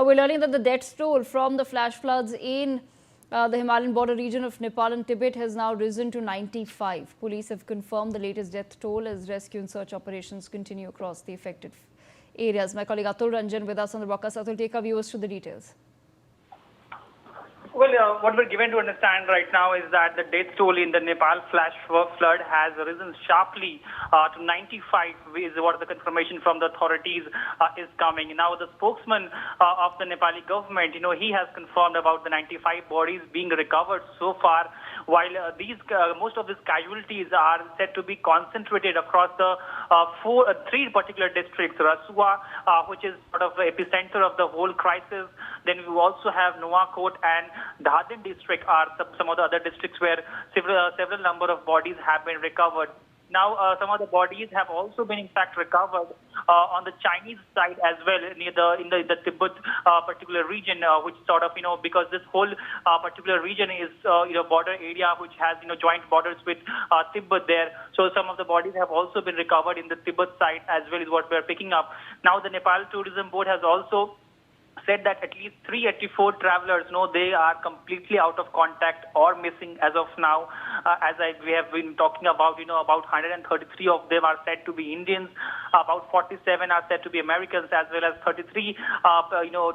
We're learning that the death toll from the flash floods in the Himalayan border region of Nepal and Tibet has now risen to 95. Police have confirmed the latest death toll as rescue and search operations continue across the affected areas. My colleague Atul Ranjan with us on the broadcast. Atul, take our viewers to the details. Well, what we're given to understand right now is that the death toll in the Nepal flash flood has risen sharply to 95, is what the confirmation from the authorities is coming. Now, the spokesman of the Nepali government, he has confirmed about the 95 bodies being recovered so far, while most of these casualties are said to be concentrated across the three particular districts: Rasua, which is sort of the epicenter of the whole crisis. Then we also have Nuwakot and Dhadin district are some of the other districts where several number of bodies have been recovered. Now, some of the bodies have also been, in fact, recovered on the Chinese side as well, near in the Tibet particular region, which sort of, because this whole particular region is, border area which has, joint borders with Tibet there. So some of the bodies have also been recovered in the Tibet side as well, is what we are picking up. Now, the Nepal Tourism Board has also said that at least 384 travelers, they are completely out of contact or missing as of now. We have been talking about, about 133 of them are said to be Indians, about 47 are said to be Americans, as well as 33,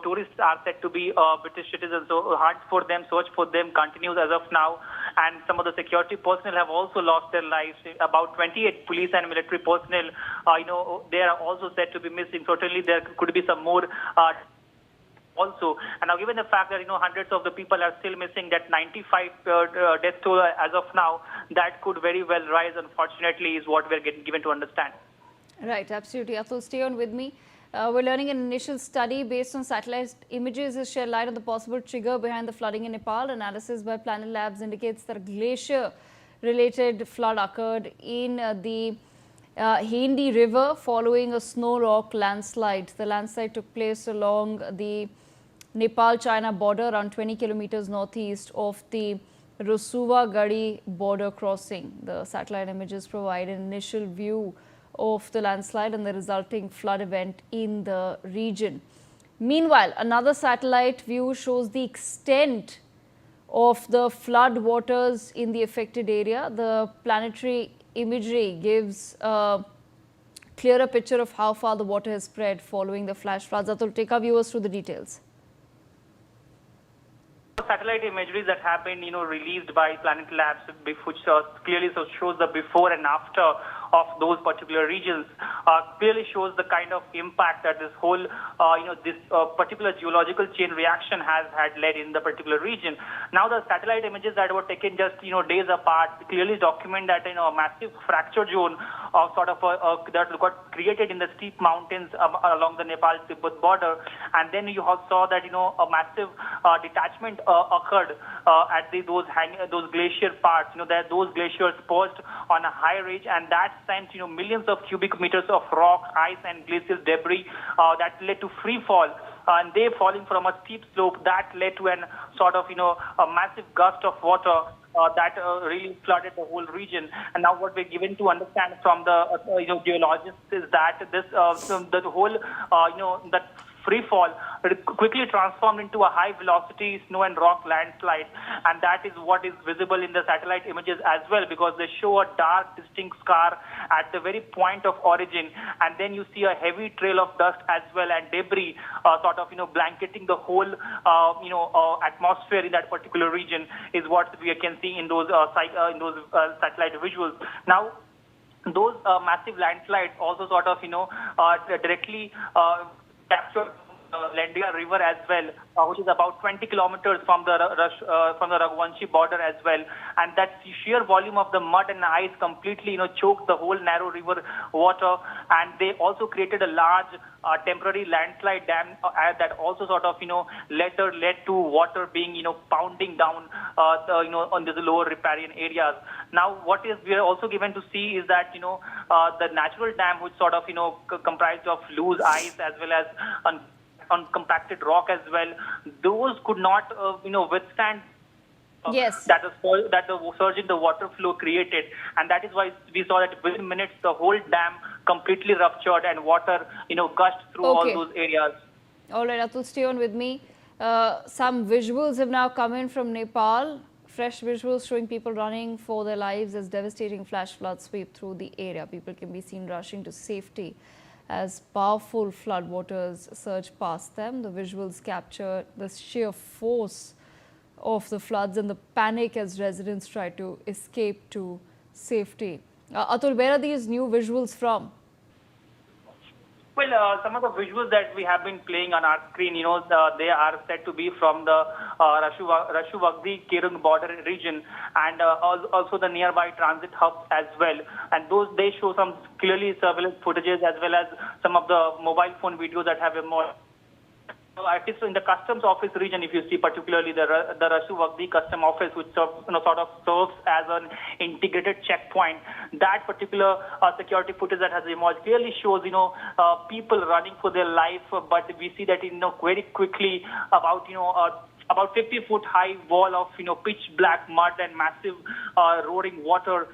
tourists are said to be British citizens. So hunt for them, search for them continues as of now. And some of the security personnel have also lost their lives. About 28 police and military personnel, they are also said to be missing. Certainly there could be some more also. And now, given the fact that, hundreds of the people are still missing, that 95 death toll as of now, that could very well rise, unfortunately, is what we're getting given to understand. Right, absolutely. Atul, stay on with me. We're learning an initial study based on satellite images has shed light on the possible trigger behind the flooding in Nepal. Analysis by Planet Labs indicates that a glacier-related flood occurred in the Hindi River following a snow rock landslide. The landslide took place along the Nepal-China border, around 20 kilometers northeast of the Rasuwa-Gadi border crossing. The satellite images provide an initial view of the landslide and the resulting flood event in the region. Meanwhile, another satellite view shows the extent of the flood waters in the affected area. The planetary imagery gives a clearer picture of how far the water has spread following the flash floods. Atul, take our viewers through the details. Satellite imagery that have been, released by Planet Labs, which clearly shows the before and after of those particular regions, clearly shows the kind of impact that this whole, this particular geological chain reaction has had led in the particular region. Now, the satellite images that were taken just, days apart clearly document that, a massive fracture zone of sort of that got created in the steep mountains along the Nepal-Tibet border. And then you saw that, a massive detachment occurred at those glacier parts, that those glaciers perched on a high ridge, and that sent, millions of cubic meters of rock, ice, and glacial debris that led to free fall. And they falling from a steep slope that led to an sort of, a massive gust of water that really flooded the whole region. And now what we're given to understand from the geologists is that this the whole that free fall quickly transformed into a high velocity snow and rock landslide, and that is what is visible in the satellite images as well, because they show a dark distinct scar at the very point of origin, and then you see a heavy trail of dust as well and debris sort of blanketing the whole atmosphere in that particular region, is what we can see in those satellite visuals. Now, those massive landslides also sort of directly captured Landia River as well, which is about 20 kilometers from the Raghuvanshi border as well, and that sheer volume of the mud and ice completely choked the whole narrow river water, and they also created a large temporary landslide dam that also sort of led to water being pounding down on the lower riparian areas. Now, what is we are also given to see is that the natural dam, which sort of comprised of loose ice as well as uncompacted rock as well, those could not withstand yes, that the surge in the water flow created, and that is why we saw that within minutes the whole dam completely ruptured and water gushed through all those areas. All right, Atul, stay on with me. Some visuals have now come in from Nepal. Fresh visuals showing people running for their lives as devastating flash floods sweep through the area. People can be seen rushing to safety as powerful floodwaters surge past them. The visuals capture the sheer force of the floods and the panic as residents try to escape to safety. Atul, where are these new visuals from? Well, some of the visuals that we have been playing on our screen, they are said to be from the Rashuvagdi Kerung border region and also the nearby transit hubs as well. And those, they show some clearly surveillance footages as well as some of the mobile phone videos that have emerged. At least in the customs office region, if you see particularly the Rashuvagdi custom office, which sort of serves as an integrated checkpoint, that particular security footage that has emerged clearly shows, people running for their life. But we see that, very quickly about 50-foot high wall of pitch black mud and massive roaring water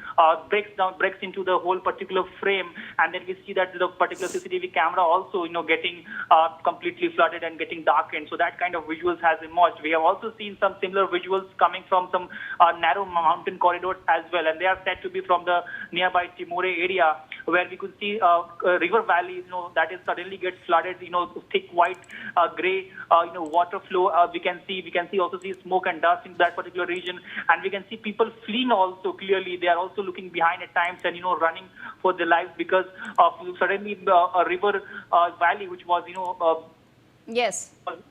breaks into the whole particular frame, and then we see that the particular CCTV camera also getting completely flooded and getting darkened. So that kind of visuals has emerged. We have also seen some similar visuals coming from some narrow mountain corridors as well, and they are said to be from the nearby Timore area, where we could see river valleys that is suddenly gets flooded, thick white gray water flow. We can also see smoke and dust in that particular region, and we can see people fleeing also clearly. They are also looking behind at times and running for their lives because of suddenly a river valley which was Yes.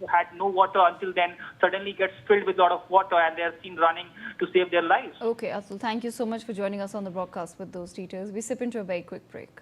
had no water until then suddenly gets filled with a lot of water, and they are seen running to save their lives. Okay, Atul, thank you so much for joining us on the broadcast with those details. We sip into a very quick break.